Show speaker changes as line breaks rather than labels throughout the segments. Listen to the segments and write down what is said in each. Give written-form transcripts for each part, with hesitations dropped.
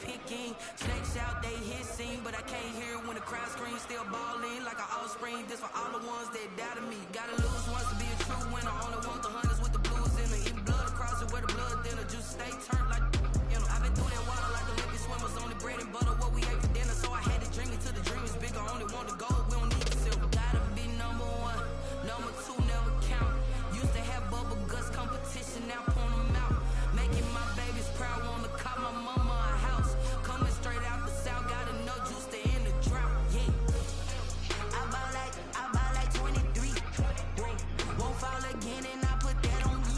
picking. Snakes out, they hissing, but I can't hear when the crowd screams. Still balling like an offspring. This for all the ones that doubted me. Gotta lose once to be a true winner. Only want the hunters with the blues in it. Eating blood across it where the blood thinner. Juice stay turned like, you know. I've been through that water like Olympic swimmers. Only bread and butter, what we ate for dinner. So I had to dream it till the dream is bigger. Only want the gold, we don't need the silver. Gotta be number one, number two never count. Used to have bubble guts competition, now point them out. Making my babies proud, wanna call my mama a house. Coming straight out the south, gotta know juice to end the drought. Yeah, I buy like 23. Won't fall again and I put that on me.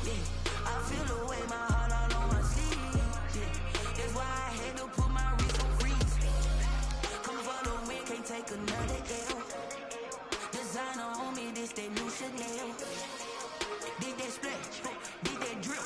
Yeah, I feel the way, my heart all on my sleeve. Yeah, that's why I had to put my wrist on freeze. Come for the win, can't take another L. Designer on me, this that new Chanel. Did that splash, did that drip.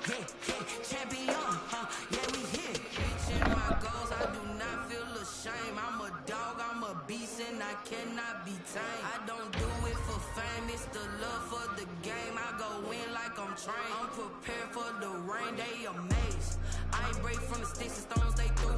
Yeah, champion, yeah, we here. Reaching my goals, I do not feel ashamed. I'm a dog, I'm a beast, and I cannot be tamed. I don't do it for fame, it's the love for the game. I go in like I'm trained. I'm prepared for the rain, they amazed. I ain't break from the sticks and stones they threw.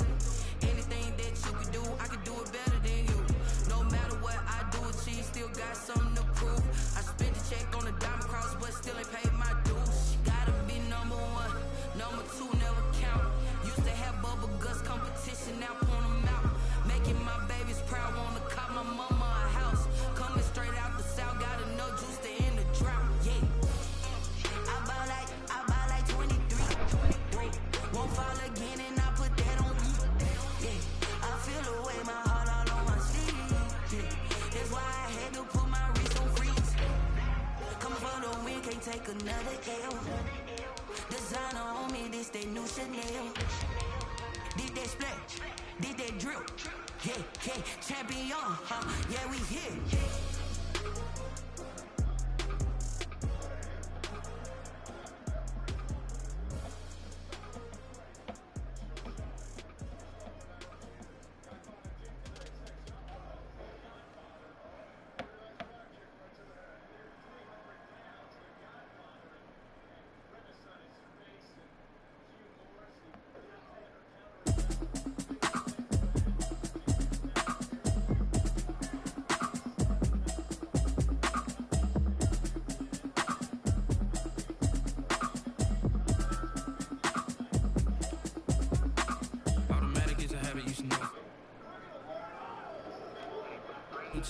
Anything that you can do, I can do it better than you. No matter what I do, achieve, still got something to prove. I spent the check on the diamond cross, but still ain't paid my dues. Gotta be number one, number two never count. Used to have bubble guts competition, now point them out. Making my babies proud, wanna call my mama a house. Coming straight out the south, gotta know juice to end the drought. Yeah, I buy like 23. Won't fall again and I put that on me. Yeah, I feel the way, my heart all on my sleeve. Yeah, that's why I had to put my wrist on freeze. Coming for the win, can't take another L. Designer on me, this that new Chanel. Did that splash, did that drip. Yeah, champion, yeah, we here.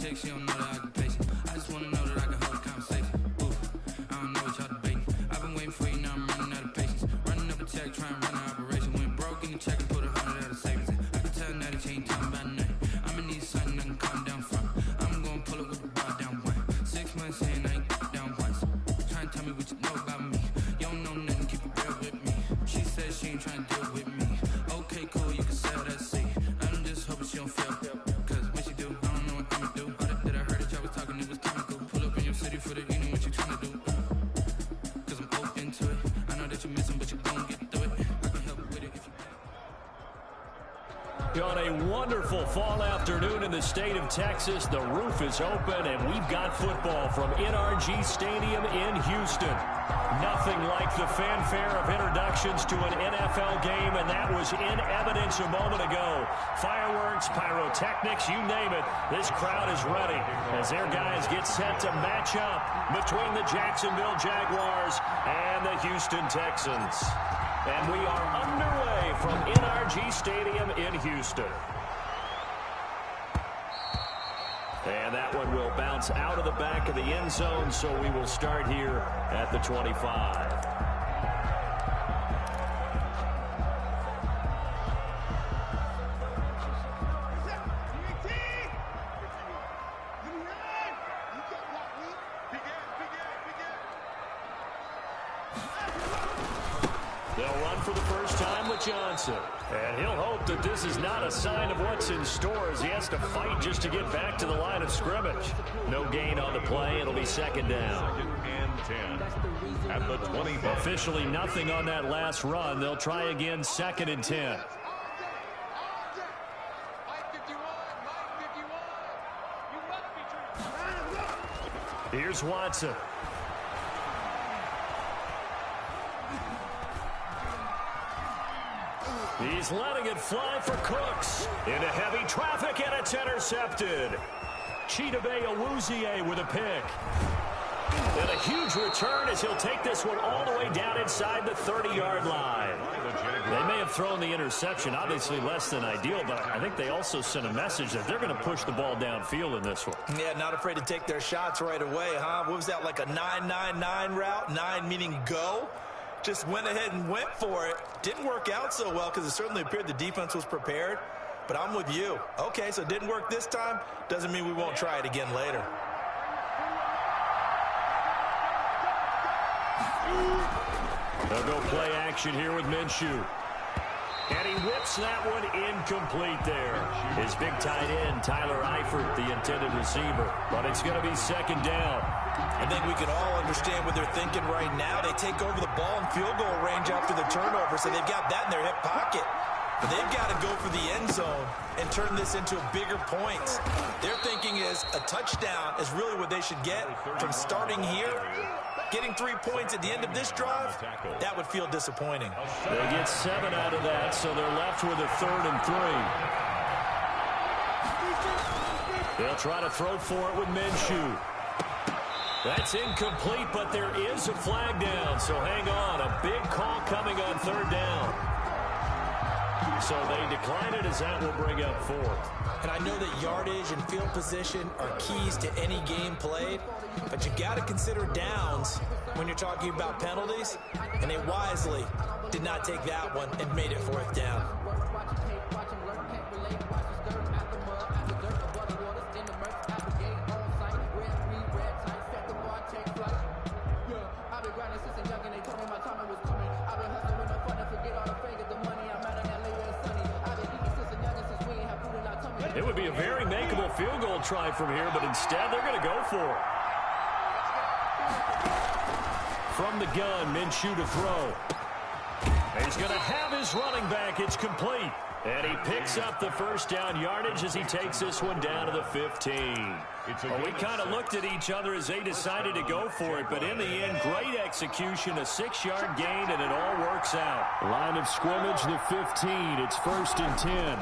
Chicks, you don't know the occupation. I just wanna know that I can hold a conversation. Ooh, I don't know what y'all debating. I've been waiting for you, now I'm running out of patience. Running up a check, trying to run an operation. Went broke in the check and put 100 out of savings. I can tell now that you ain't talking about nothing. I'ma need something I can calm down from. I'm gonna pull it with the bar down one. 6 months in, I ain't down once. Trying to tell me what you know about me. You don't know nothing, keep it real with me. She said she ain't trying to deal with me. Okay, cool, you can sell that seat. I'm just hoping she don't feel. Cause when she do, I don't know what I'ma do. Talking, it was comical. Pull up in your city for the evening, what you tryna do? Cause I'm open to it. I know that you're missing, but you gon' get through it. I can help with it if you.
On a wonderful fall afternoon in the state of Texas, the roof is open, and we've got football from NRG Stadium in Houston. Nothing like the fanfare of introductions to an NFL game, and that was in evidence a moment ago. Fireworks, pyrotechnics, you name it. This crowd is ready as their guys get set to match up between the Jacksonville Jaguars and the Houston Texans. And we are underway from NRG Stadium in Houston. And that one will bounce out of the back of the end zone, so we will start here at the 25. They'll run for the first time with Johnson. And he'll hope that this is not a sign of what's in store as he has to fight just to get back to the line of scrimmage. No gain on the play. It'll be second down.
Second and 10 at the 25.
Officially nothing on that last run. They'll try again, second and 10. Here's Watson. He's letting it fly for Cooks. Into heavy traffic, and it's intercepted. Chidobe Awuzie with a pick. And a huge return as he'll take this one all the way down inside the 30-yard line. They may have thrown the interception, obviously less than ideal, but I think they also sent a message that they're going to push the ball downfield in this one.
Yeah, not afraid to take their shots right away, huh? What was that, like a 9-9-9 route? 9 meaning go? Just went ahead and went for it. Didn't work out so well because it certainly appeared the defense was prepared. But I'm with you. Okay, so it didn't work this time. Doesn't mean we won't try it again later.
They'll go play action here with Minshew. And he whips that one incomplete there. His big tight end, Tyler Eifert, the intended receiver. But it's going to be second down.
I think we can all understand what they're thinking right now. They take over the ball in field goal range after the turnover, so they've got that in their hip pocket. But they've got to go for the end zone and turn this into bigger points. Their thinking is a touchdown is really what they should get from starting here. Getting 3 points at the end of this drive, that would feel disappointing.
They get 7 out of that, so they're left with a 3rd and 3. They'll try to throw for it with Minshew. That's incomplete, but there is a flag down, so hang on. A big call coming on 3rd down. So they decline it as that will bring up 4th.
And I know that yardage and field position are keys to any game played, but you got to consider downs when you're talking about penalties, and they wisely did not take that one and made it 4th down.
It would be a very makeable field goal try from here, but instead they're going to go for it. From the gun, Minshew to throw. And he's going to have his running back. It's complete. And he picks up the 1st down yardage as he takes this one down to the 15. Well, we kind of looked at each other as they decided to go for it, but in the end, great execution, a 6-yard gain, and it all works out. Line of scrimmage, the 15. It's 1st and 10.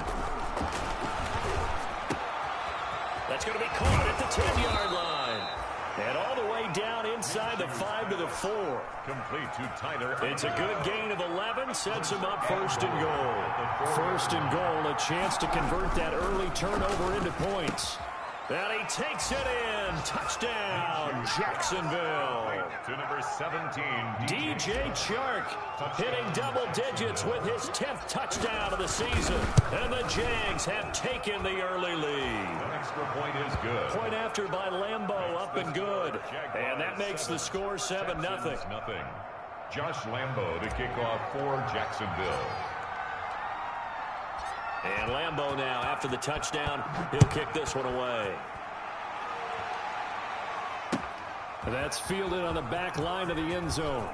That's going to be caught at the 10-yard line. And all the way down inside the 5 to the 4.
Complete to Tyler.
It's a good gain of 11, sets him up 1st and goal. 1st and goal, a chance to convert that early turnover into points. And he takes it in. Touchdown, Jacksonville.
To number 17,
DJ Chark hitting double digits with his 10th touchdown of the season. And the Jags have taken the early lead.
The extra point is good.
Point after by Lambeau, up and good. And that makes the score 7-0.
Josh Lambeau to kick off for Jacksonville.
And Lambeau now, after the touchdown, he'll kick this one away. That's fielded on the back line of the end zone.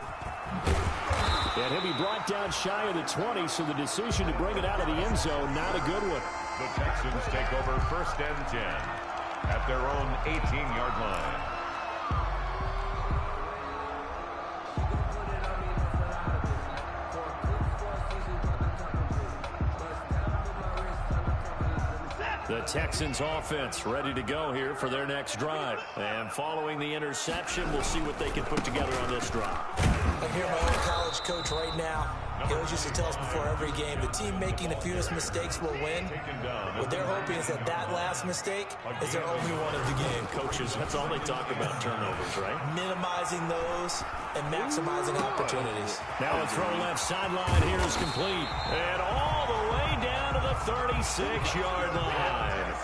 And he'll be brought down shy of the 20, so the decision to bring it out of the end zone, not a good one.
The Texans take over 1st and 10 at their own 18-yard line.
The Texans offense ready to go here for their next drive. And following the interception, we'll see what they can put together on this drive.
I hear my old college coach right now. He always used to tell us before every game, the team making the fewest mistakes will win. What they're hoping is that that last mistake is their only one of the game.
Coaches, that's all they talk about, turnovers, right?
Minimizing those and maximizing opportunities.
Now a throw left sideline here is complete. And all the way down to the 36-yard line.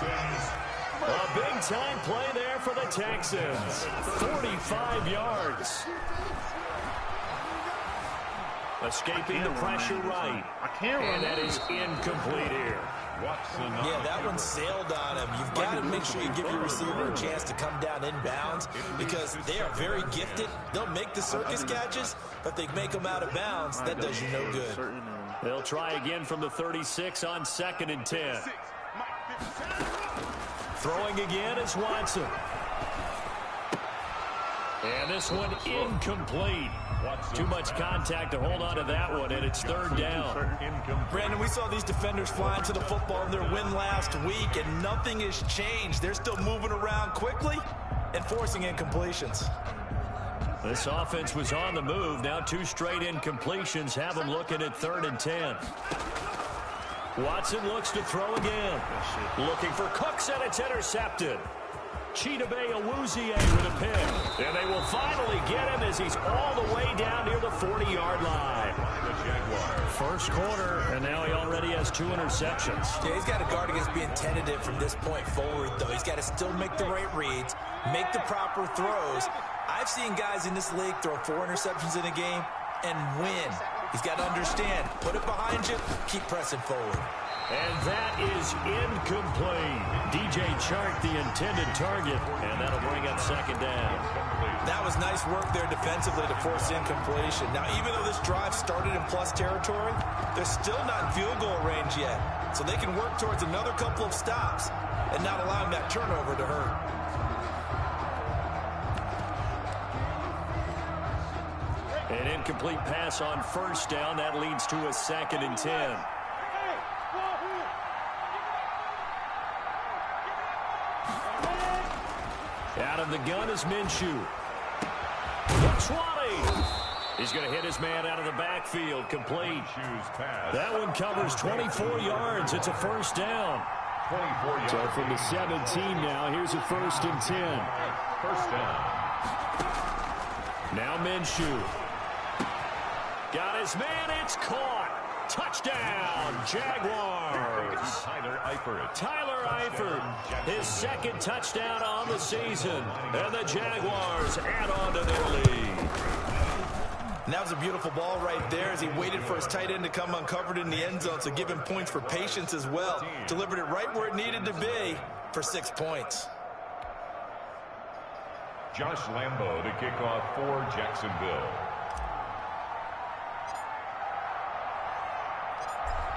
A big-time play there for the Texans. 45 yards. Escaping the pressure right. And that is incomplete here.
Yeah, that one sailed on him. You've got to make sure you give your receiver a chance to come down inbounds because they are very gifted. They'll make the circus catches, but they make them out of bounds. That does you no good.
They'll try again from the 36 on 2nd and 10. Throwing again is Watson. And this one incomplete. Too much contact to hold on to that one, and it's third down.
Brandon, we saw these defenders flying to the football in their win last week, and nothing has changed. They're still moving around quickly and forcing incompletions.
This offense was on the move. Now 2 straight incompletions have them looking at 3rd and 10. Watson looks to throw again. Looking for Cooks, and it's intercepted. Chidobe-Awuzie with a pick. And they will finally get him as he's all the way down near the 40-yard line. First quarter, and now he already has 2 interceptions.
Yeah, he's got to guard against being tentative from this point forward, though. He's got to still make the right reads, make the proper throws. I've seen guys in this league throw 4 interceptions in a game and win. He's got to understand, put it behind you, keep pressing forward.
And that is incomplete. DJ Chark, the intended target, and that'll bring up 2nd down.
That was nice work there defensively to force incompletion. Now, even though this drive started in plus territory, they're still not in field goal range yet. So they can work towards another couple of stops and not allowing that turnover to hurt.
An incomplete pass on 1st down. That leads to a 2nd and 10. Out of the gun is Minshew. Looks wide. He's going to hit his man out of the backfield. Complete. That one covers 24 yards. It's a 1st down.
24 yards.
So from the 17 now, here's a 1st and 10.
1st down.
Now Minshew. Got his man. It's caught. Touchdown, Jaguars. Tyler Eifert, his 2nd touchdown on the season. And the Jaguars add on to their lead.
And that was a beautiful ball right there as he waited for his tight end to come uncovered in the end zone, so give him points for patience as well. Delivered it right where it needed to be for 6 points.
Josh Lambo to kick off for Jacksonville.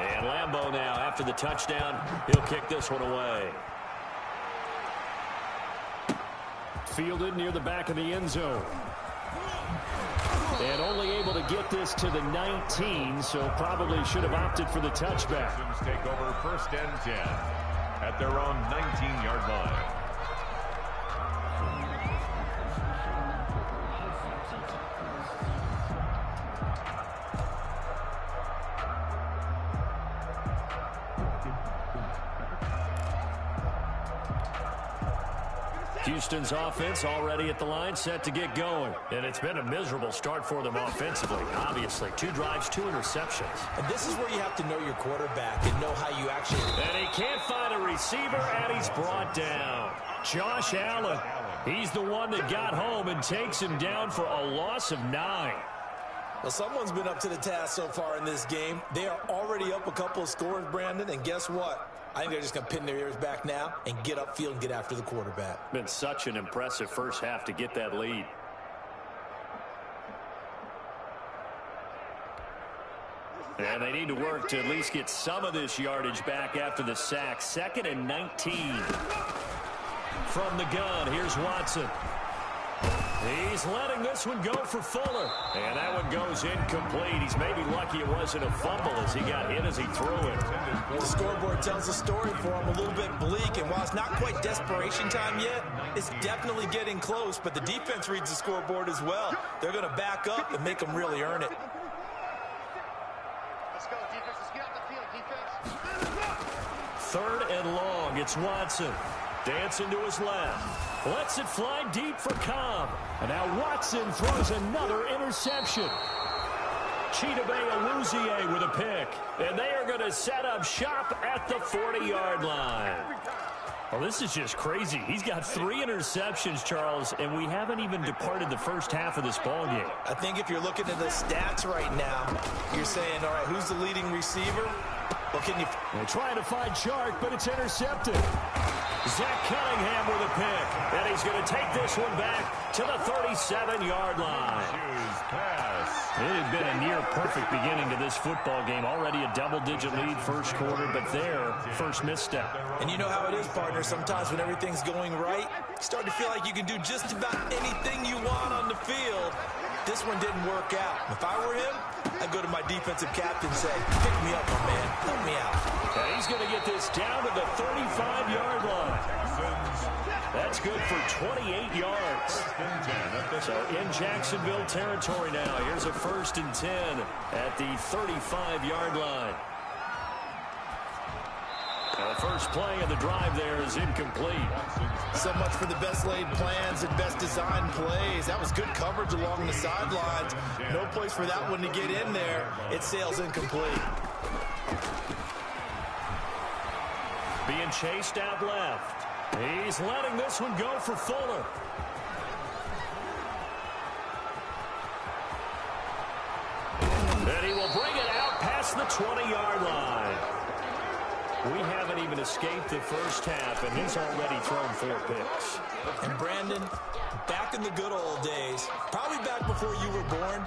And Lambo now, after the touchdown, he'll kick this one away. Fielded near the back of the end zone. And only able to get this to the 19, so probably should have opted for the touchback.
Take over 1st and 10 at their own 19-yard line.
Houston's offense already at the line, set to get going. And it's been a miserable start for them offensively, obviously. 2 drives, 2 interceptions.
And this is where you have to know your quarterback and know how you actually...
And he can't find a receiver, and he's brought down. Josh Allen, he's the one that got home and takes him down for a loss of 9.
Well, someone's been up to the task so far in this game. They are already up a couple of scores, Brandon, and guess what? I think they're just going to pin their ears back now and get upfield and get after the quarterback.
Been such an impressive first half to get that lead. And they need to work to at least get some of this yardage back after the sack. 2nd and 19. From the gun, here's Watson. He's letting this one go for Fuller. And that one goes incomplete. He's maybe lucky it wasn't a fumble as he got hit as he threw it.
The scoreboard tells the story for him, a little bit bleak. And while it's not quite desperation time yet, it's definitely getting close. But the defense reads the scoreboard as well. They're going to back up and make them really earn it.
Let's go, defense. Let's get out the field, defense.
3rd and long. It's Watson. Dancing to his left. Lets it fly deep for Cobb. And now Watson throws another interception. Chidobe-Awuzie with a pick. And they are going to set up shop at the 40-yard line. Well, this is just crazy. He's got 3 interceptions, Charles, and we haven't even departed the first half of this ballgame.
I think if you're looking at the stats right now, you're saying, all right, who's the leading receiver? Well, can you...
They're trying to find Chark, but it's intercepted. Zach Cunningham with a pick. And he's going to take this one back to the 37-yard line. It had been a near-perfect beginning to this football game. Already a double-digit lead first quarter, but their first misstep.
And you know how it is, partner. Sometimes when everything's going right, you start to feel like you can do just about anything you want on the field. This one didn't work out. If I were him, I'd go to my defensive captain and say, pick me up, my man. Help me out.
And he's going to get this down to the 35-yard line. That's good for 28 yards. So in Jacksonville territory now. Here's a 1st and 10 at the 35-yard line. The first play of the drive there is incomplete.
So much for the best laid plans and best designed plays. That was good coverage along the sidelines. No place for that one to get in there. It sails incomplete.
Being chased out left. He's letting this one go for Fuller. And he will bring it out past the 20-yard line. We haven't even escaped the first half, and he's already thrown 4 picks.
And Brandon, back in the good old days, probably back before you were born,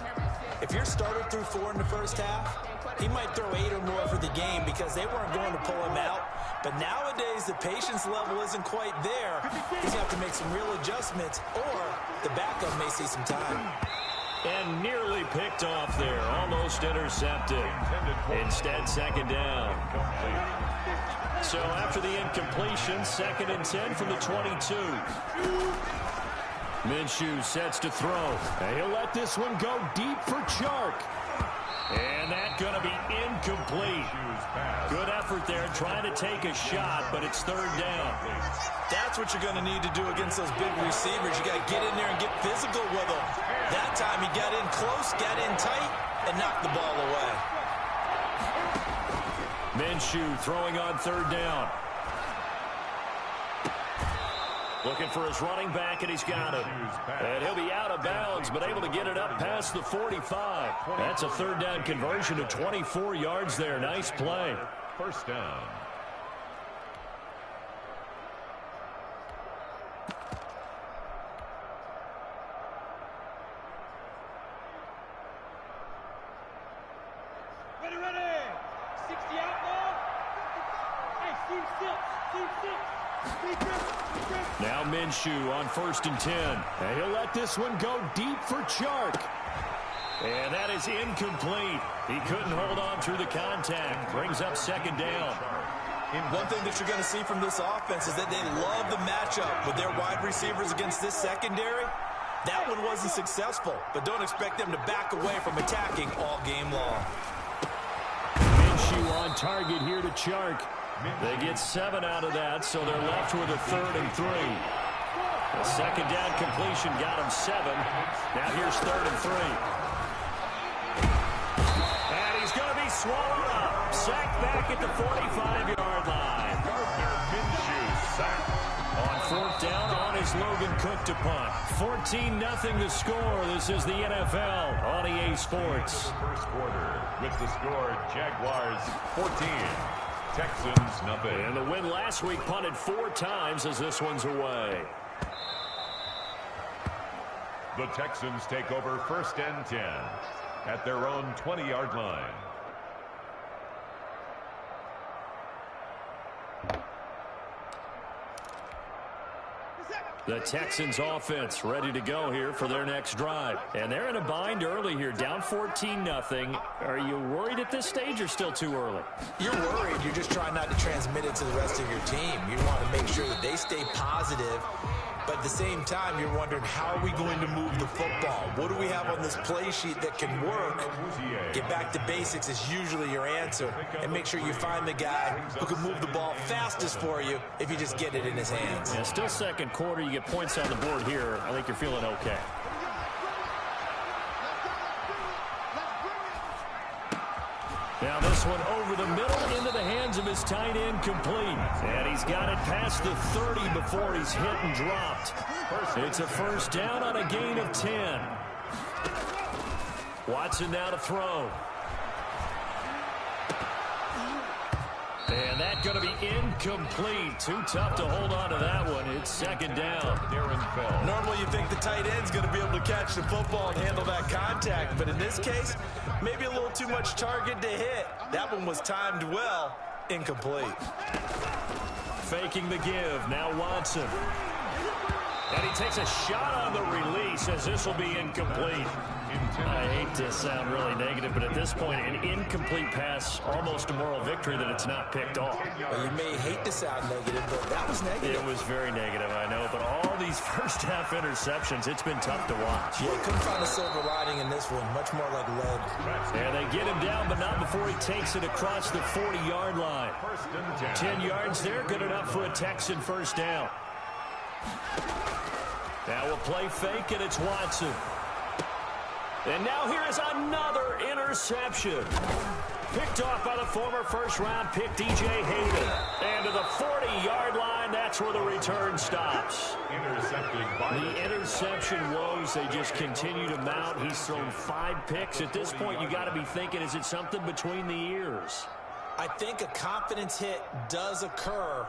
if your starter threw 4 in the first half, he might throw 8 or more for the game because they weren't going to pull him out. But nowadays, the patience level isn't quite there. He's going to have to make some real adjustments, or the backup may see some time.
And nearly picked off there, almost intercepted. Instead, 2nd down. So after the incompletion, 2nd and 10 from the 22. Minshew sets to throw. And he'll let this one go deep for Chark. And that's going to be incomplete. Good effort there trying to take a shot, but it's 3rd down.
That's what you're going to need to do against those big receivers. You got to get in there and get physical with them. That time he got in close, got in tight, and knocked the ball away.
Minshew throwing on 3rd down. Looking for his running back, and he's got it. And he'll be out of bounds, but able to get it up past the 45. That's a 3rd down conversion of 24 yards there. Nice play.
1st down.
Ready. 60 out now. Hey, Steve six.
Now Minshew on 1st and 10. And he'll let this one go deep for Chark. And that is incomplete. He couldn't hold on through the contact. Brings up 2nd down.
One thing that you're going to see from this offense is that they love the matchup with their wide receivers against this secondary. That one wasn't successful, but don't expect them to back away from attacking all game long.
Minshew on target here to Chark. They get 7 out of that, so they're left with a 3rd and 3. The 2nd down completion got him 7. Now here's 3rd and 3. And he's going to be swallowed up. Sacked back at the 45-yard line.
Minshew sacked.
On 4th down, on his Logan Cook to punt. 14-0 the score. This is the NFL on EA Sports.
First quarter with the score Jaguars 14. Texans nothing.
And the win last week punted 4 times as this one's away.
The Texans take over 1st and 10 at their own 20-yard line.
The Texans offense ready to go here for their next drive. And they're in a bind early here, down 14-0. Are you worried at this stage or still too early?
You're worried. You're just trying not to transmit it to the rest of your team. You want to make sure that they stay positive. But at the same time, you're wondering, how are we going to move the football? What do we have on this play sheet that can work? Get back to basics is usually your answer. And make sure you find the guy who can move the ball fastest for you if you just get it in his hands.
Yeah, still 2nd quarter. You get points on the board here. I think you're feeling okay. Now this one over the middle into the hands of his tight end, complete. And he's got it past the 30 before he's hit and dropped. It's a 1st down on a gain of 10. Watson now to throw. And that's going to be incomplete. Too tough to hold on to that one. It's 2nd down.
Normally you think the tight end's going to be able to catch the football and handle that contact. But in this case, maybe a little too much target to hit. That one was timed well. Incomplete.
Faking the give. Now Watson. And he takes a shot on the release as this will be incomplete. I hate to sound really negative, but at this point, an incomplete pass, almost a moral victory that it's not picked off.
Well, you may hate to sound negative, but that was negative.
It was very negative, I know, but all these first-half interceptions, it's been tough to watch.
Yeah, couldn't find a silver lining in this one. Much more like lead.
And they get him down, but not before he takes it across the 40-yard line. 10 yards there, good enough for a Texan first down. Now we'll play fake, and it's Watson. And now here is another interception. Picked off by the former first-round pick, DJ Hayden. And to the 40-yard line, that's where the return stops. The interception woes, they just continue to mount. He's thrown 5 picks. At this point, you got to be thinking, is it something between the ears?
I think a confidence hit does occur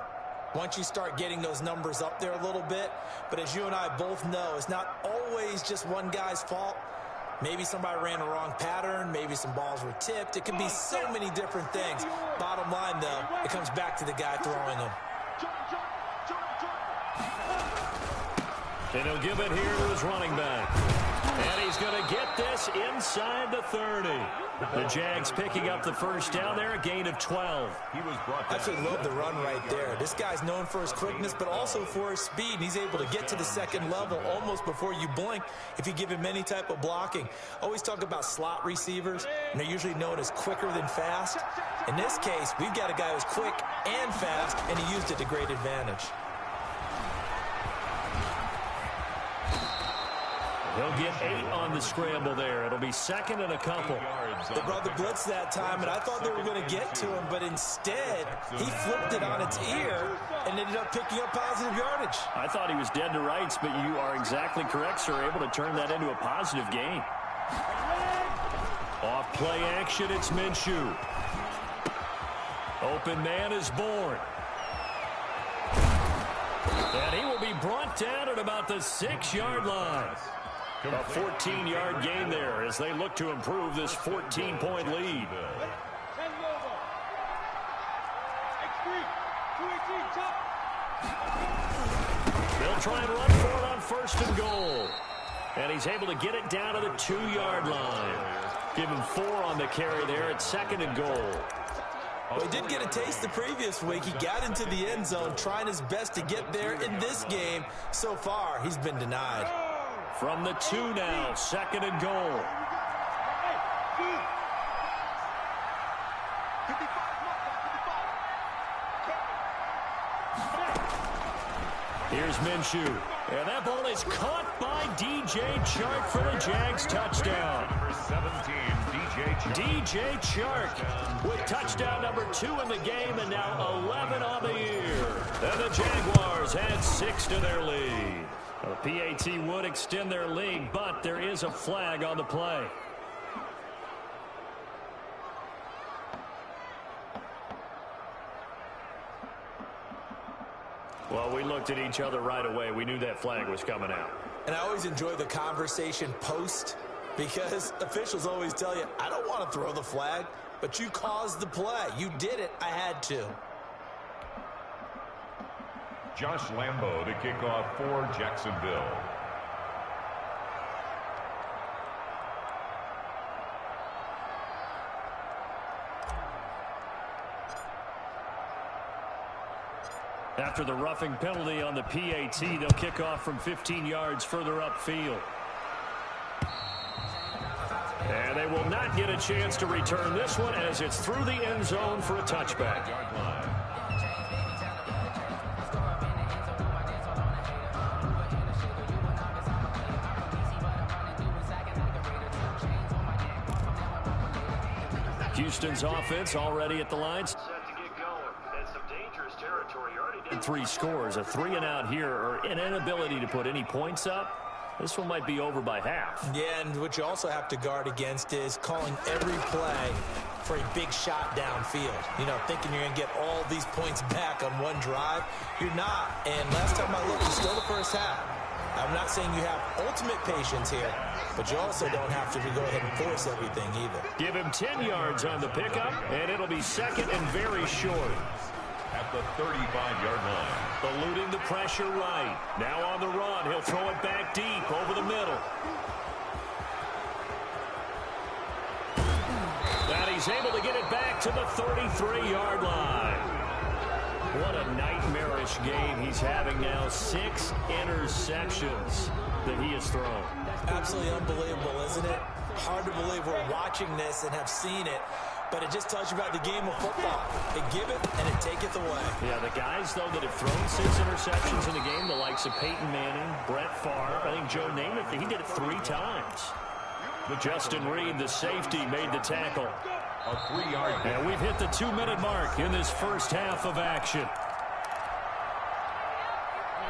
once you start getting those numbers up there a little bit. But as you and I both know, it's not always just one guy's fault. Maybe somebody ran a wrong pattern. Maybe some balls were tipped. It can be so many different things. Bottom line, though, it comes back to the guy throwing them.
And he'll give it here to his running back. And he's going to get this inside the 30. The Jags picking up the first down there, a gain of 12.
I actually love the run right there. This guy's known for his quickness, but also for his speed. He's able to get to the second level almost before you blink if you give him any type of blocking. Always talk about slot receivers, and they're usually known as quicker than fast. In this case, we've got a guy who's quick and fast, and he used it to great advantage.
He'll get 8 on the scramble there. It'll be second and a couple.
They brought the blitz that time, and I thought they were going to get to him, but instead, he flipped it on its ear and ended up picking up positive yardage.
I thought he was dead to rights, but you are exactly correct, sir. Able to turn that into a positive gain. Off play action, it's Minshew. Open man is Bourne. And he will be brought down at about the 6-yard line. A 14-yard gain there as they look to improve this 14-point lead. They'll try and run for it on first and goal. And he's able to get it down to the 2-yard line. Give him 4 on the carry there at second and goal.
Well, he did get a taste the previous week. He got into the end zone trying his best to get there in this game. So far, he's been denied.
From the 2 now, second and goal. Here's Minshew. And that ball is caught by DJ Chark for the Jags touchdown.
Number 17,
DJ Chark with touchdown number 2 in the game and now 11 on the year. And the Jaguars had 6 to their lead. The PAT would extend their lead, but there is a flag on the play. Well, we looked at each other right away. We knew that flag was coming out.
And I always enjoy the conversation post because officials always tell you, I don't want to throw the flag, but you caused the play. You did it. I had to.
Josh Lambo to kick off for Jacksonville.
After the roughing penalty on the PAT, they'll kick off from 15 yards further upfield. And they will not get a chance to return this one as it's through the end zone for a touchback. Houston's offense already at the lines. Set to get going. That's some dangerous territory. Already did 3 scores. A 3-and-out here, or an inability to put any points up. This one might be over by half.
Yeah, and what you also have to guard against is calling every play for a big shot downfield. You know, thinking you're going to get all these points back on one drive. You're not. And last time I looked, it's still the first half. I'm not saying you have ultimate patience here, but you also don't have to go ahead and force everything either.
Give him 10 yards on the pickup, and it'll be second and very short.
At the 35-yard line.
Eluding the pressure right. Now on the run. He'll throw it back deep over the middle. is able to get it back to the 33-yard line. What a nightmarish game he's having now. 6 interceptions that he has thrown.
Absolutely unbelievable, isn't it? Hard to believe we're watching this and have seen it, but it just tells you about the game of football. It give it and it taketh away.
Yeah, the guys, though, that have thrown 6 interceptions in the game, the likes of Peyton Manning, Brett Favre, I think Joe Namath, he did it 3 times. Justin Reed, the safety, made the tackle.
A 3-yard.
And we've hit the 2-minute mark in this first half of action.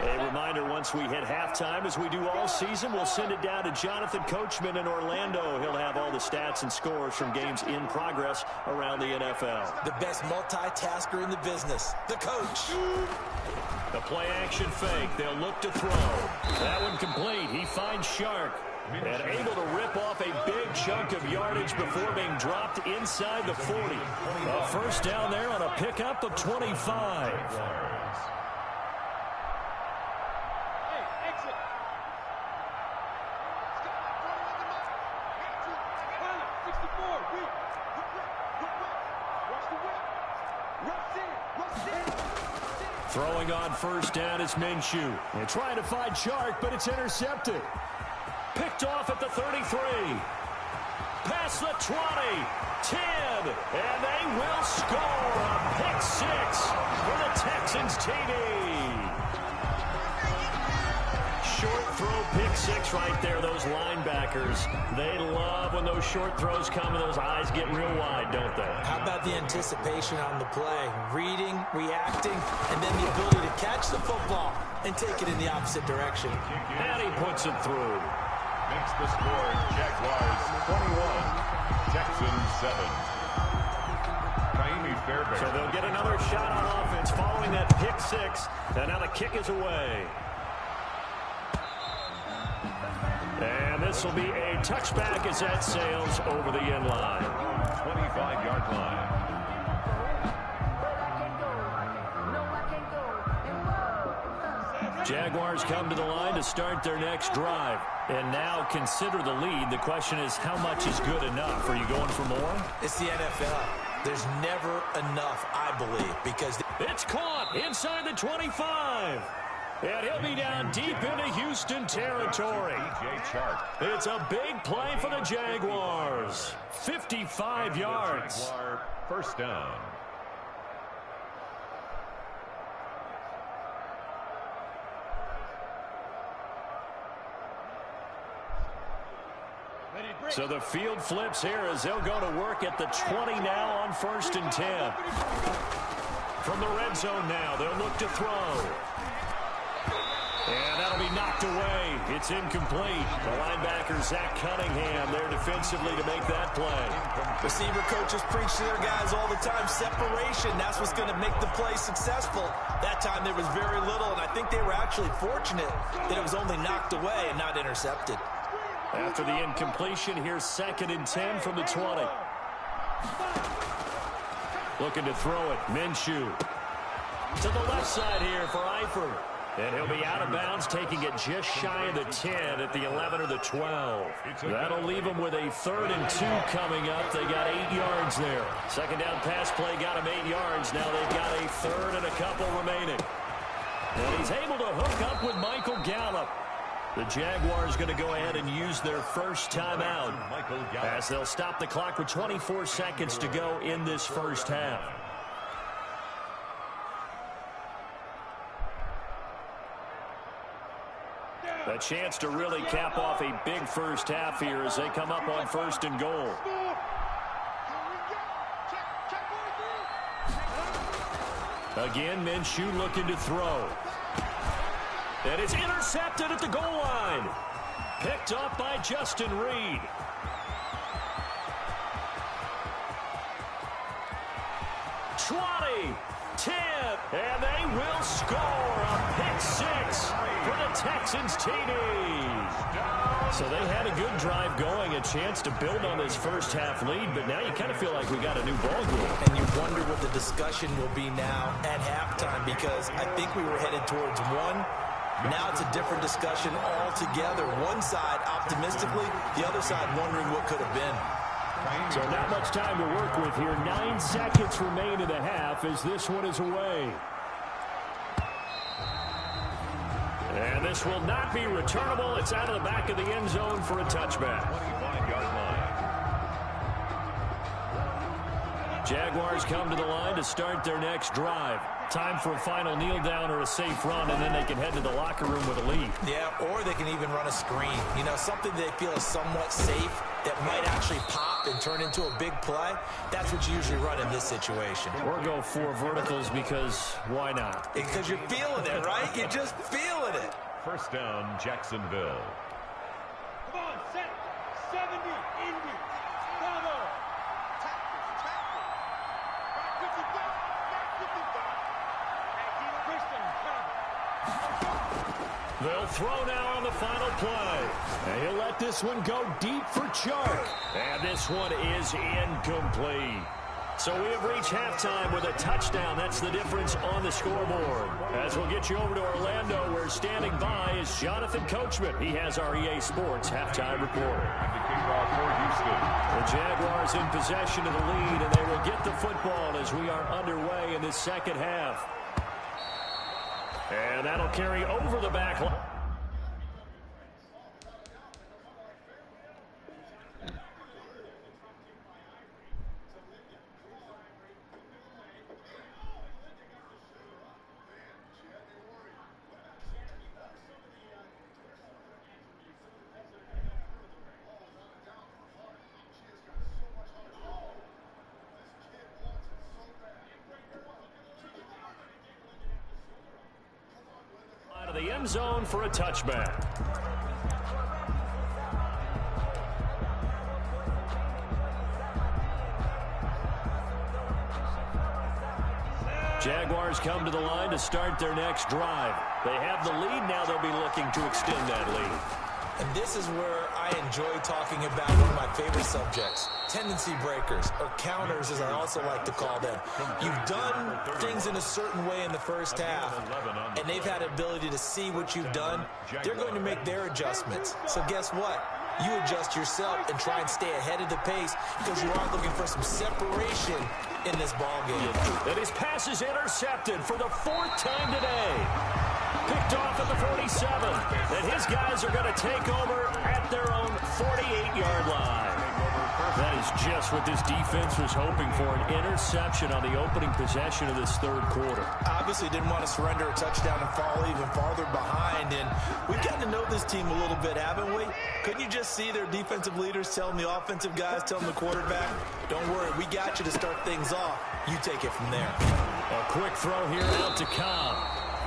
A reminder, once we hit halftime, as we do all season, we'll send it down to Jonathan Coachman in Orlando. He'll have all the stats and scores from games in progress around the NFL.
The best multitasker in the business, the coach.
The play-action fake. They'll look to throw. That one complete. He finds Shark. And able to rip off a big chunk of yardage before being dropped inside the 40. A first down there on a pickup of 25. Throwing on first down is Minshew. They're trying to find Shark, but it's intercepted. Picked off at the 33. Past the 20. 10. And they will score a pick 6 for the Texans TD. Short throw pick 6 right there. Those linebackers, they love when those short throws come and those eyes get real wide, don't they?
How about the anticipation on the play? Reading, reacting, and then the ability to catch the football and take it in the opposite direction.
And he puts it through.
Makes the score. Jaguars 21, Texans 7. Kaimi Fairbairn.
So they'll get another shot on offense following that pick 6. And now the kick is away. And this will be a touchback as that sails over the end line.
25-yard line.
Jaguars come to the line to start their next drive. And now consider the lead. The question is, how much is good enough? Are you going for more?
It's the NFL. There's never enough, I believe, because
it's caught inside the 25. And he'll be down deep into Houston territory. It's a big play for the Jaguars. 55 yards.
Jaguar first down.
So the field flips here as they'll go to work at the 20 now on 1st and 10. From the red zone now, they'll look to throw. And that'll be knocked away. It's incomplete. The linebacker, Zach Cunningham, there defensively to make that play.
Receiver coaches preach to their guys all the time. Separation, that's what's going to make the play successful. That time there was very little, and I think they were actually fortunate that it was only knocked away and not intercepted.
After the incompletion, here's 2nd and 10 from the 20. Looking to throw it. Minshew. To the left side here for Eifert. And he'll be out of bounds, taking it just shy of the 10 at the 11 or the 12. That'll leave them with a 3rd and 2 coming up. They got 8 yards there. Second down pass play got them 8 yards. Now they've got a 3rd and a couple remaining. And he's able to hook up with Michael Gallup. The Jaguars going to go ahead and use their first timeout as they'll stop the clock with 24 seconds to go in this first half. A chance to really cap off a big first half here as they come up on 1st and goal. Again, Minshew looking to throw. And it's intercepted at the goal line. Picked up by Justin Reed. Twenty, 10, and they will score a pick 6 for the Texans TD. So they had a good drive going, a chance to build on this first half lead, but now you kind of feel like we got a new ball game.
And you wonder what the discussion will be now at halftime, because I think we were headed towards one. Now it's a different discussion altogether. One side optimistically, the other side wondering what could have been.
So not much time to work with here. 9 seconds remain in the half as this one is away. And this will not be returnable. It's out of the back of the end zone for a touchback.
25-yard line.
Jaguars come to the line to start their next drive. Time for a final kneel down or a safe run, and then they can head to the locker room with a lead.
Yeah, or they can even run a screen. You know, something they feel is somewhat safe that might actually pop and turn into a big play. That's what you usually run in this situation.
Or go 4 verticals because why not?
Because you're feeling it, right? You're just feeling it.
First down, Jacksonville.
Come on, set. 70, Indy. Bravo.
They'll throw now on the final play. And he'll let this one go deep for Chark. And this one is incomplete. So we have reached halftime with a touchdown. That's the difference on the scoreboard. As we'll get you over to Orlando, where standing by is Jonathan Coachman. He has our EA Sports halftime report.
The kickoff for Houston.
The Jaguars in possession of the lead, and they will get the football as we are underway in this second half. And that'll carry over the back line. The end zone for a touchback. Jaguars come to the line to start their next drive. They have the lead. Now they'll be looking to extend that lead.
And this is where I enjoy talking about one of my favorite subjects, tendency breakers, or counters as I also like to call them. You've done things in a certain way in the first half, and they've had the ability to see what you've done. They're going to make their adjustments. So guess what? You adjust yourself and try and stay ahead of the pace because you are looking for some separation in this ball game.
And his pass is intercepted for the 4th time today. Picked off at the 47. And his guys are going to take over at their own 48-yard line. That is just what this defense was hoping for, an interception on the opening possession of this third quarter.
Obviously didn't want to surrender a touchdown and fall even farther behind. And we've gotten to know this team a little bit, haven't we? Couldn't you just see their defensive leaders telling the offensive guys, telling the quarterback, don't worry, we got you to start things off. You take it from there.
A quick throw here out to Cobb.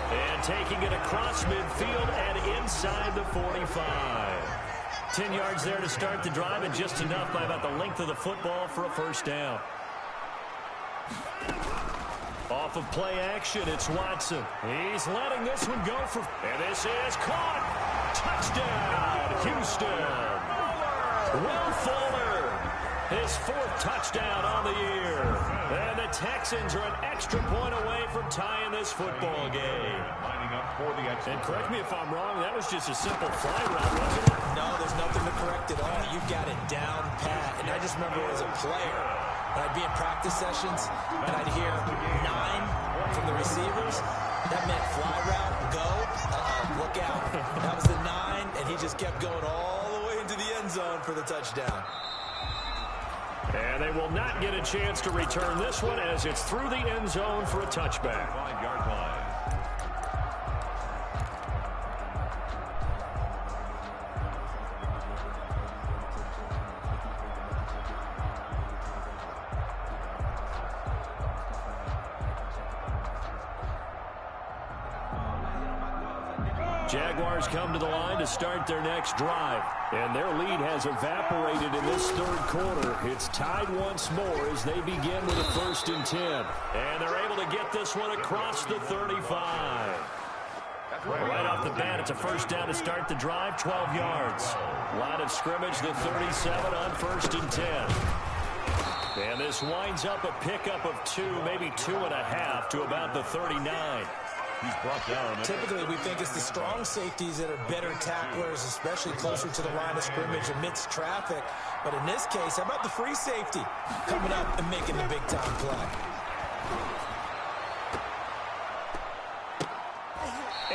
And taking it across midfield and inside the 45. 10 yards there to start the drive, and just enough by about the length of the football for a first down. Off of play action, it's Watson. He's letting this one go for... And this is caught. Touchdown, Houston. Will Fuller, his 4th touchdown on the year. And the Texans are an extra point away from tying this football game.
Lining up for the extra.
And correct me if I'm wrong, that was just a simple fly route, wasn't it?
No, there's nothing to correct at all. You've got it down pat. And I just remember as a player, when I'd be in practice sessions, and I'd hear 9 from the receivers. That meant fly route, go, look out. That was the 9, and he just kept going all the way into the end zone for the touchdown.
And they will not get a chance to return this one as it's through the end zone for a touchback.
5-yard line.
Jaguars come to the line to start their next drive. And their lead has evaporated in this third quarter. It's tied once more as they begin with a 1st and 10. And they're able to get this one across the 35. Right off the bat, it's a first down to start the drive, 12 yards. Line of scrimmage, the 37 on 1st and 10. And this winds up a pickup of 2, maybe 2.5 to about the 39.
He's brought down.
Typically, we think it's the strong safeties that are better tacklers, especially closer to the line of scrimmage amidst traffic. But in this case, how about the free safety coming up and making the big-time play?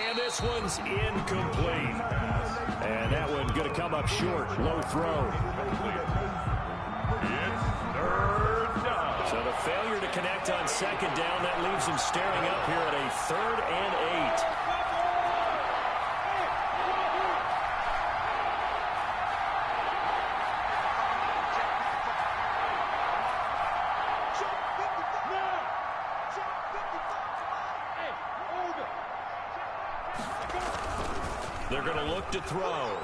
And this one's incomplete. And that one going to come up short. Low throw.
It's third down.
So the failure to connect on second down, that leaves him staring up here at a 3rd and 8. They're going to look to throw.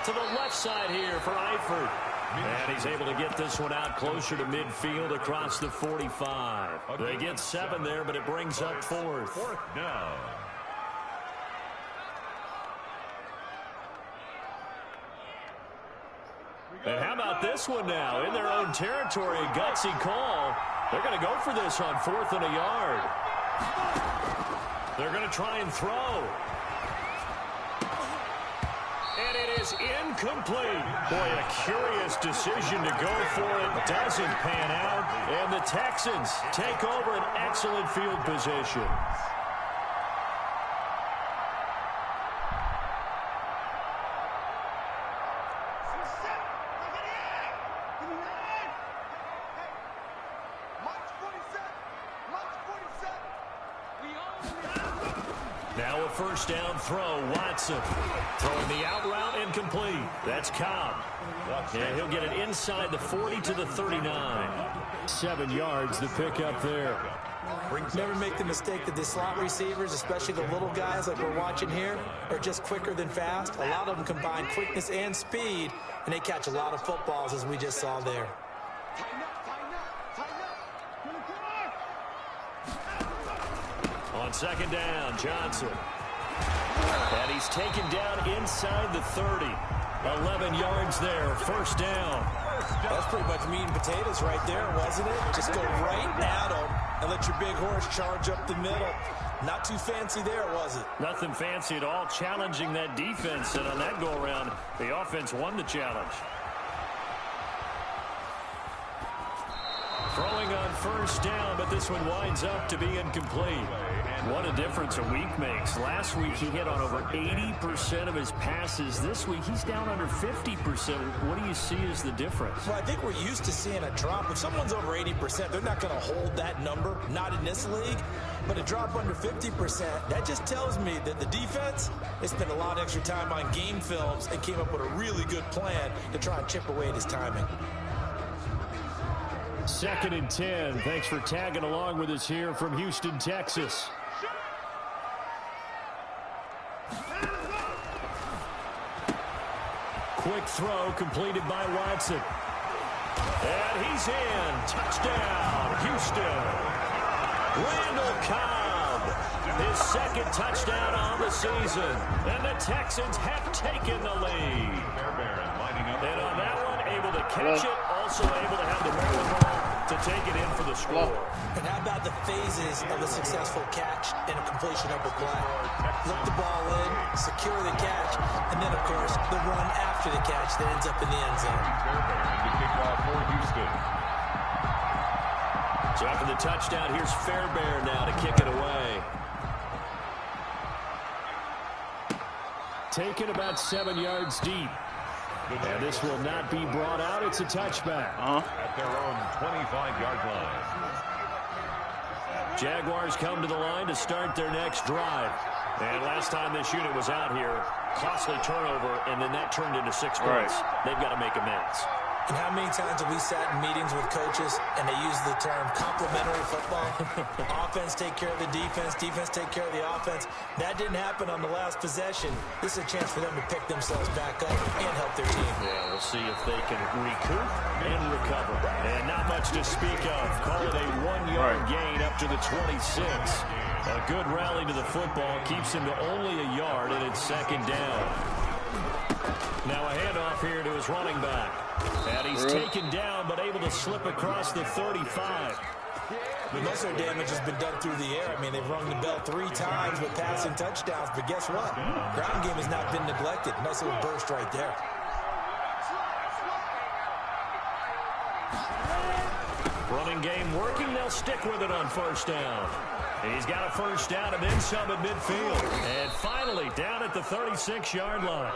To the left side here for Eifert. And he's able to get this one out closer to midfield across the 45. They get 7 there, but it brings up 4th.
4th down.
And how about this one now? In their own territory, a gutsy call. They're going to go for this on 4th and a yard. They're going to try and throw. And it is incomplete. Boy, a curious decision to go for it. Doesn't pan out. And the Texans take over an excellent field position. Now a first down throw. Watson throwing the out route incomplete. That's Cobb. And he'll get it inside the 40 to the 39. 7 yards the pick up there.
Never make the mistake that the slot receivers, especially the little guys like we're watching here, are just quicker than fast. A lot of them combine quickness and speed, and they catch a lot of footballs, as we just saw there.
On second down, Johnson. And he's taken down inside the 30. 11 yards there, first down.
That's pretty much meat and potatoes right there, wasn't it? Just go right at him and let your big horse charge up the middle. Not too fancy there, was it?
Nothing fancy at all, challenging that defense. And on that go-around, the offense won the challenge. Throwing on first down, but this one winds up to be incomplete. What a difference a week makes. Last week he hit on over 80% of his passes. This week he's down under 50%. What do you see as the difference?
Well, I think we're used to seeing a drop. If someone's over 80%, they're not going to hold that number, not in this league. But a drop under 50%, that just tells me that the defense has spent a lot of extra time on game films and came up with a really good plan to try and chip away at his timing.
2nd and 10. Thanks for tagging along with us here from Houston, Texas. Quick throw completed by Watson. And he's in. Touchdown, Houston. Randall Cobb, his 2nd touchdown on the season. And the Texans have taken the lead. And on that one, able to catch it, also able to have the wherewithal to take it in for the score.
And how about the phases of a successful catch and a completion of a play? Look the ball in, secure the catch, and then, of course, the run after the catch that ends up in the end zone.
The kickoff for Houston.
So after the touchdown, here's Fairbairn now to kick it away. Taken about 7 yards deep. And this will not be brought out. It's a touchback.
At their own 25-yard line.
Jaguars come to the line to start their next drive. And last time this unit was out here, costly turnover, and then that turned into 6 points. They've got to make amends.
And how many times have we sat in meetings with coaches and they use the term complementary football? Offense take care of the defense, defense take care of the offense. That didn't happen on the last possession. This is a chance for them to pick themselves back up and help their team.
Yeah, we'll see if they can recoup and recover. And not much to speak of. Call it a 1-yard gain up to the 26. A good rally to the football keeps him to only a yard, and it's 2nd down. Now a handoff here to his running back. And he's taken down, but able to slip across the 35.
Most of their damage has been done through the air. I mean, they've rung the bell 3 times with passing touchdowns, but guess what? Ground game has not been neglected. Nice little burst right there.
Running game working. They'll stick with it on first down. And he's got a first down and then some at midfield. And finally down at the 36-yard line.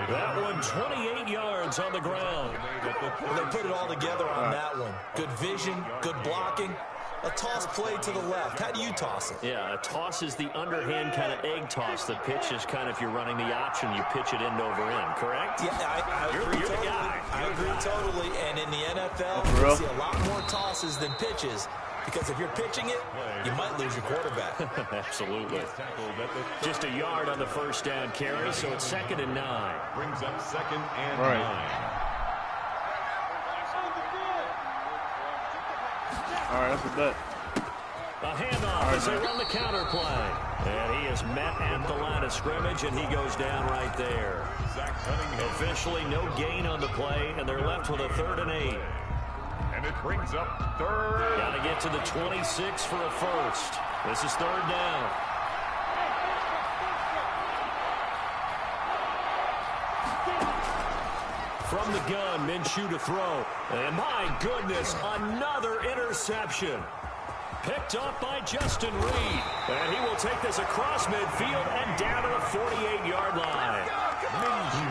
That one 28 yards on the ground.
They put it all together on that one. Good vision, good blocking. A toss play to the left. How do you toss it?
Yeah, a toss is the underhand kind of egg toss. The pitch is kind of, if you're running the option, you pitch it end over end, correct?
Yeah, I agree
You're
totally.
the guy.
I agree totally. And in the NFL, you see a lot more tosses than pitches. Because if you're pitching it, you might lose your quarterback.
Absolutely. Just a yard on the first down carry, so it's 2nd and 9.
Brings up 2nd and 9.
All right, that's a bet.
A handoff as they run the counter play. And he is met at the line of scrimmage, and he goes down right there. Officially no gain on the play, and they're left with a 3rd and 8.
And it brings up 3rd.
Got to get to the 26 for a first. This is 3rd down. From the gun, Minshew to throw. And my goodness, another interception. Picked up by Justin Reed. And he will take this across midfield and down to the 48-yard line.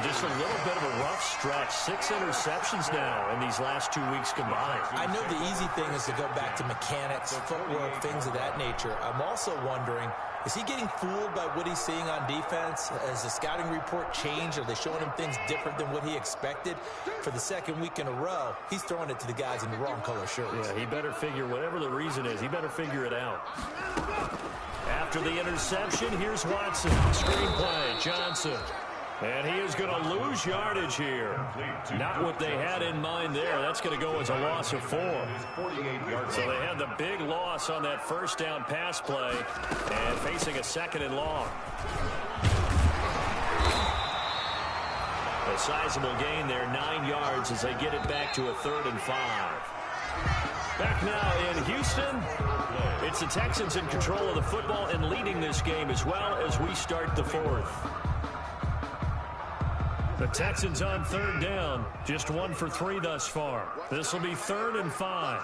Just a little bit of a rough stretch. 6 interceptions now in these last 2 weeks combined.
I know the easy thing is to go back to mechanics, footwork, things of that nature. I'm also wondering, is he getting fooled by what he's seeing on defense? Has the scouting report changed? Are they showing him things different than what he expected? For the 2nd week in a row, he's throwing it to the guys in the wrong color shirts.
Yeah, he better figure, whatever the reason is, he better figure it out. After the interception, here's Watson. Screenplay, Johnson. And he is going to lose yardage here. Not what they had in mind there. That's going to go as a loss of 4. So they had the big loss on that first down pass play and facing a 2nd and long. A sizable gain there, 9 yards as they get it back to a 3rd and 5. Back now in Houston. It's the Texans in control of the football and leading this game as well as we start the 4th. The Texans on 3rd down. Just 1 for 3 thus far. This will be 3rd and 5.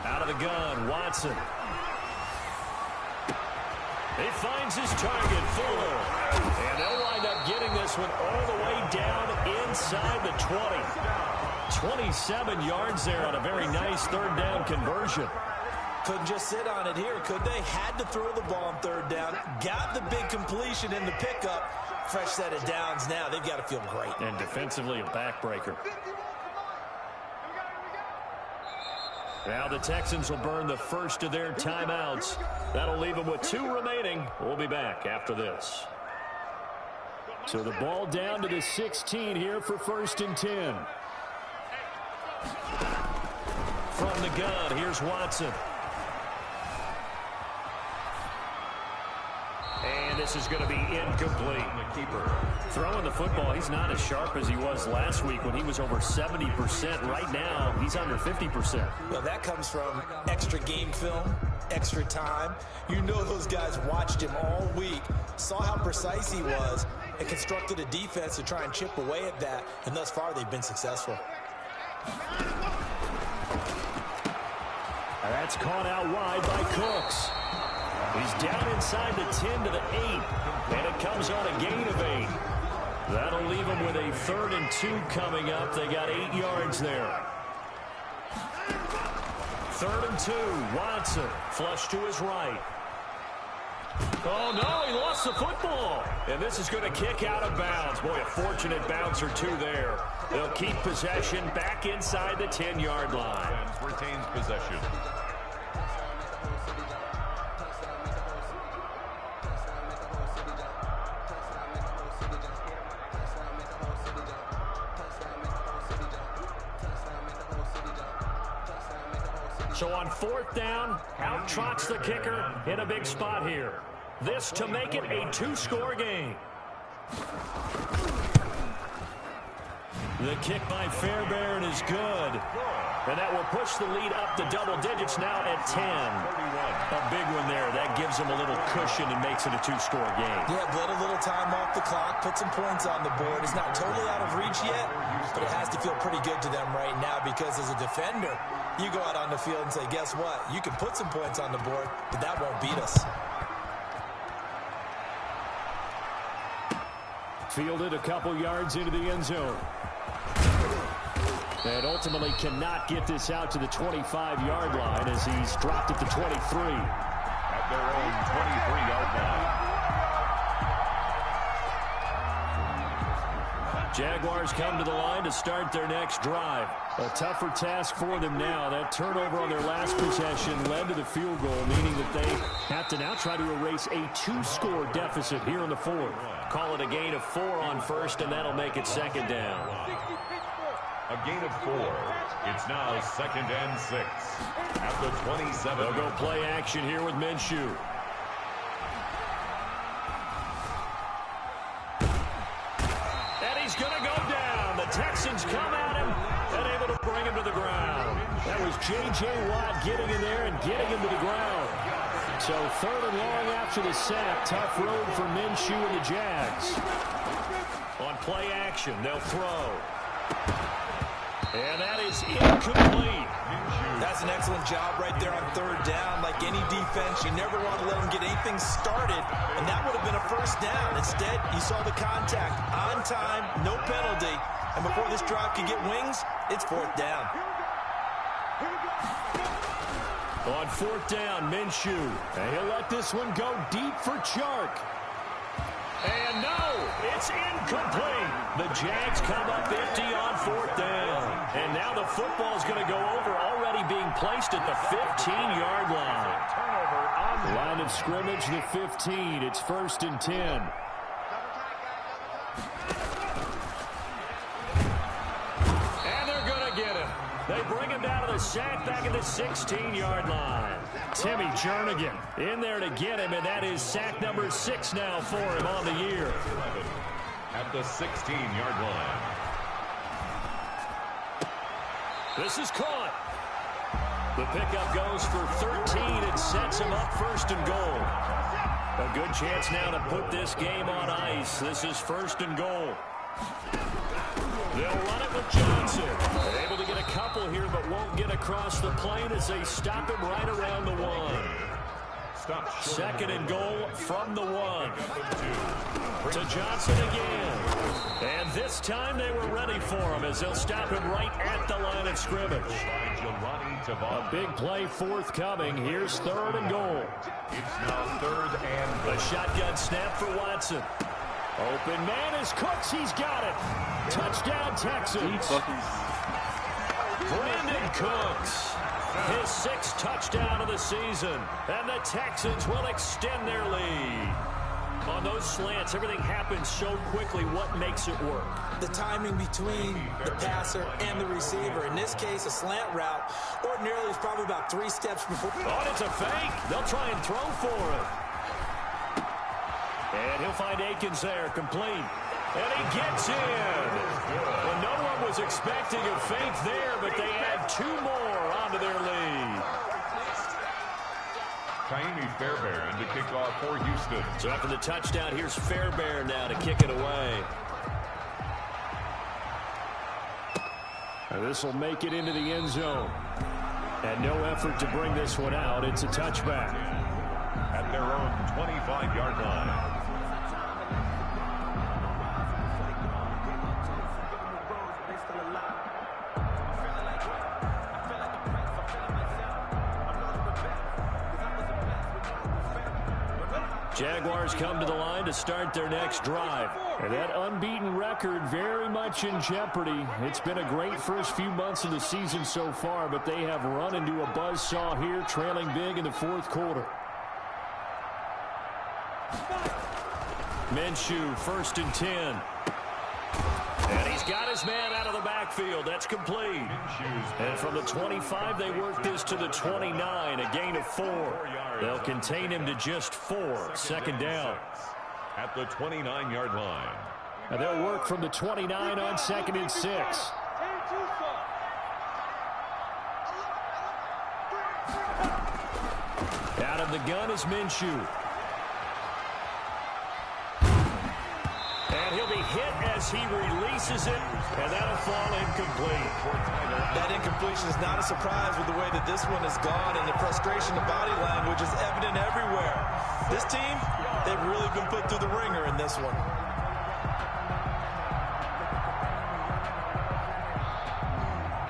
Out of the gun, Watson. He finds his target, Fuller. And they'll wind up getting this one all the way down inside the 20. 27 yards there on a very nice 3rd down conversion.
Couldn't just sit on it here, could they? Had to throw the ball on 3rd down. Got the big completion in the pickup. Fresh set of downs now. They've got to feel great.
And defensively a backbreaker. Now the Texans will burn the first of their timeouts. That'll leave them with 2 remaining. We'll be back after this. So the ball down to the 16 here for 1st and 10. From the gun, here's Watson. And this is going to be incomplete. Throwing the football, he's not as sharp as he was last week when he was over 70%. Right now, he's under 50%.
Well, that comes from extra game film, extra time. You know those guys watched him all week, saw how precise he was, and constructed a defense to try and chip away at that. And thus far, they've been successful.
That's caught out wide by Cooks. He's down inside the 10 to the 8, and it comes on a gain of 8. That'll leave him with a 3rd and 2 coming up. They got 8 yards there. 3rd and 2, Watson, flush to his right. Oh, no, he lost the football. And this is going to kick out of bounds. Boy, a fortunate bounce or 2 there. They'll keep possession back inside the 10-yard line.
Retains possession.
So on 4th down, out trots the kicker in a big spot here. This to make it a 2-score game. The kick by Fairbairn is good. And that will push the lead up to double digits now at 10. A big one there. That gives them a little cushion and makes it a two-score game.
Yeah, bled a little time off the clock, put some points on the board. It's not totally out of reach yet, but it has to feel pretty good to them right now because as a defender, you go out on the field and say, guess what? You can put some points on the board, but that won't beat us.
Fielded a couple yards into the end zone. And ultimately cannot get this out to the 25-yard line as he's dropped at the 23.
At their own 23-yard line.
Jaguars come to the line to start their next drive. A tougher task for them now. That turnover on their last possession led to the field goal, meaning that they have to now try to erase a two-score deficit here in the fourth. Call it a gain of 4 on first, and that'll make it second down.
A gain of 4. It's now 2nd and 6 at the 27.
They'll go play action here with Minshew. And he's going to go down. The Texans come at him and able to bring him to the ground. That was J.J. Watt getting in there and getting him to the ground. So 3rd and long after the sack. Tough road for Minshew and the Jags. On play action, they'll throw. And that is incomplete.
That's an excellent job right there on 3rd down. Like any defense, you never want to let them get anything started, and that would have been a first down. Instead, you saw the contact on time, no penalty, and before this drive could get wings, it's 4th down.
On 4th down, Minshew. And he'll let this one go deep for Chark. And no, it's incomplete. The Jags come up empty on 4th down. And now the football's going to go over, already being placed at the 15-yard line. Line of scrimmage, the 15. It's 1st and 10. And they're going to get him. They bring him down to the sack back at the 16-yard line. Timmy Jernigan in there to get him, and that is sack number 6 now for him on the year.
At the 16-yard line.
This is caught. The pickup goes for 13 and sets him up 1st and goal. A good chance now to put this game on ice. This is 1st and goal. They'll run it with Johnson. They're able to get a couple here, but won't get across the plane as they stop him right around the 1. 2nd and goal from the 1. To Johnson again. And this time they were ready for him as they'll stop him right at the line of scrimmage. A big play forthcoming. Here's 3rd and goal.
It's now 3rd and goal.
A shotgun snap for Watson. Open man is Cooks. He's got it. Touchdown, Texans. Brandon Cooks. His 6th touchdown of the season. And the Texans will extend their lead. On those slants, everything happens so quickly. What makes it work?
The timing between the passer and the receiver. In this case, a slant route. Ordinarily, it's probably about 3 steps before.
Oh, it's a fake. They'll try and throw for him. And he'll find Akins there, complete. And he gets in. Well, no one was expecting a fake there, but they add 2 more onto their lead.
Kaimi Fairbairn to kick off for Houston.
So after the touchdown, here's Fairbairn now to kick it away. And this will make it into the end zone. And no effort to bring this one out. It's a touchback.
At their own 25-yard line.
Jaguars come to the line to start their next drive. And that unbeaten record very much in jeopardy. It's been a great first few months of the season so far, but they have run into a buzzsaw here, trailing big in the 4th quarter. Minshew, 1st and 10. And he's got his man out of the backfield. That's complete. And from the 25, they work this to the 29, a gain of 4. They'll contain him to just 4. 2nd down.
At the 29-yard line.
And they'll work from the 29 on 2nd and 6. Out of the gun is Minshew. And he'll be hit as he releases it, and that'll fall incomplete.
That incompletion is not a surprise with the way that this one has gone, and the frustration, the body language is evident everywhere. This team, they've really been put through the ringer in this one.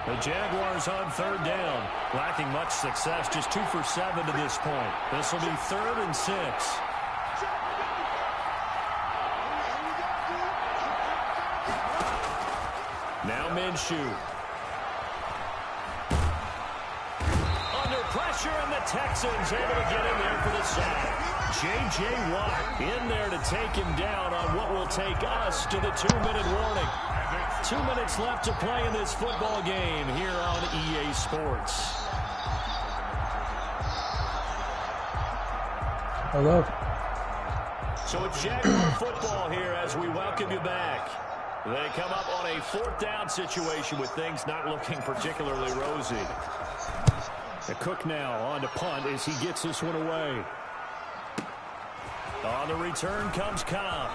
The Jaguars on third down, lacking much success, just 2 for 7 to this point. This will be 3rd and 6. Now Minshew. Under pressure, and the Texans able to get in there for the sack. J.J. Watt in there to take him down on what will take us to the 2-minute warning. 2 minutes left to play in this football game here on EA Sports.
Hello.
So it's Jaguar football here as we welcome you back. They come up on a 4th down situation with things not looking particularly rosy. The Cook now on to punt as he gets this one away. On the return comes Cobb.